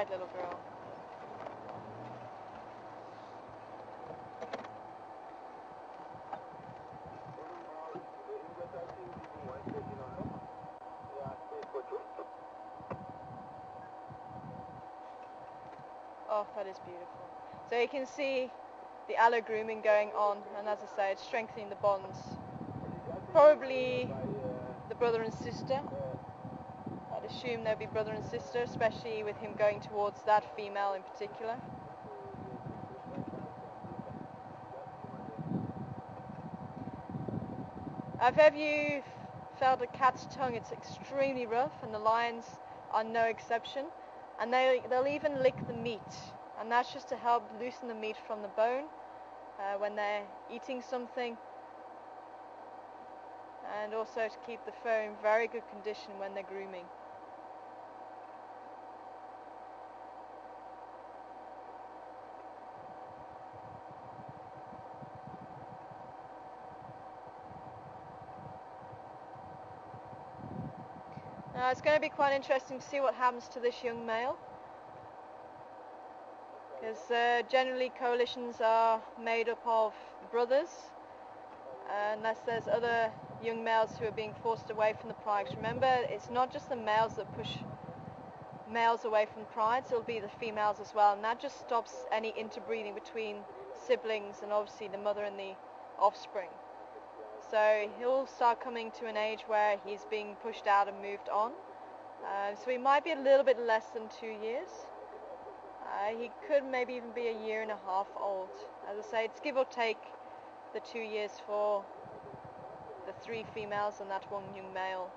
right, little girl. Oh, that is beautiful. So you can see the allo grooming going on, and as I say, it's strengthening the bonds. Probably the brother and sister. I'd assume they'd be brother and sister, especially with him going towards that female in particular. If ever you felt a cat's tongue, it's extremely rough, and the lions are no exception. And they'll even lick the meat, and that's just to help loosen the meat from the bone when they're eating something, and also to keep the fur in very good condition when they're grooming. Now it's going to be quite interesting to see what happens to this young male, because generally coalitions are made up of brothers, unless there's other young males who are being forced away from the pride. Remember, it's not just the males that push males away from prides, it'll be the females as well, and that just stops any interbreeding between siblings and obviously the mother and the offspring. So he'll start coming to an age where he's being pushed out and moved on. So he might be a little bit less than 2 years. He could maybe even be a year and a half old. As I say, it's give or take the 2 years for the 3 females and that 1 young male.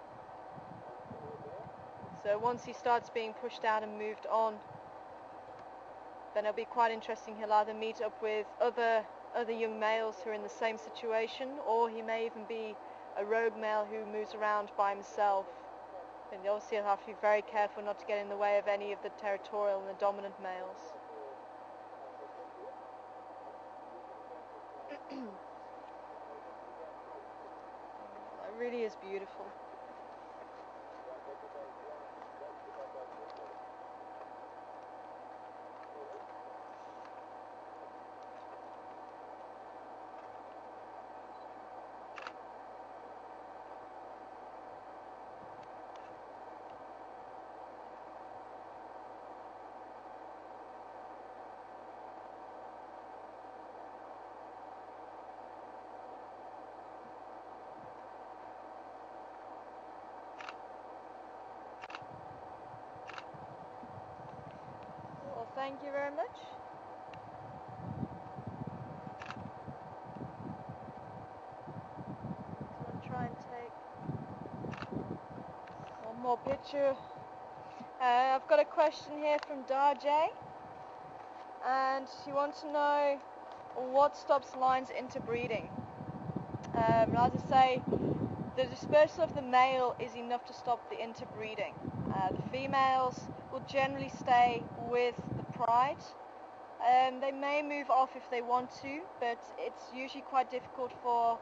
So once he starts being pushed out and moved on, then it'll be quite interesting. He'll either meet up with other young males who are in the same situation, or he may even be a rogue male who moves around by himself. And obviously he'll have to be very careful not to get in the way of any of the territorial and the dominant males. That really is beautiful. Well, thank you very much. I'm going to try and take one more picture. I've got a question here from Darjay, and she wants to know what stops lions interbreeding. As I say, the dispersal of the male is enough to stop the interbreeding. The females will generally stay with the pride. They may move off if they want to, but it's usually quite difficult for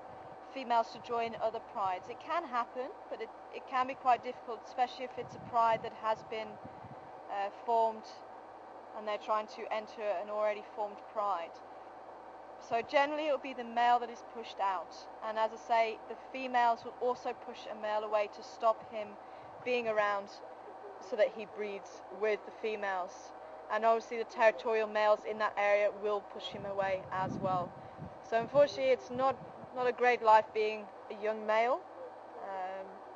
females to join other prides. It can happen, but it can be quite difficult, especially if it's a pride that has been formed and they're trying to enter an already formed pride. So generally it will be the male that is pushed out, and as I say, the females will also push a male away to stop him being around so that he breeds with the females. And obviously the territorial males in that area will push him away as well. So unfortunately it's not a great life being a young male,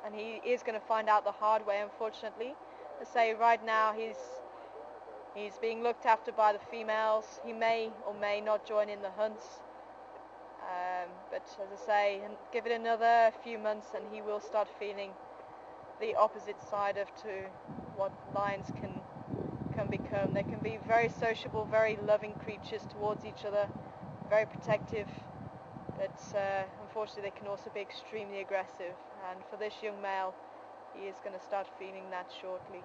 and he is going to find out the hard way, unfortunately. I say right now he's being looked after by the females. He may or may not join in the hunts, but as I say, give it another few months and he will start feeling the opposite side of to what lions can become. They can be very sociable, very loving creatures towards each other, very protective, but unfortunately they can also be extremely aggressive, and for this young male he is going to start feeling that shortly.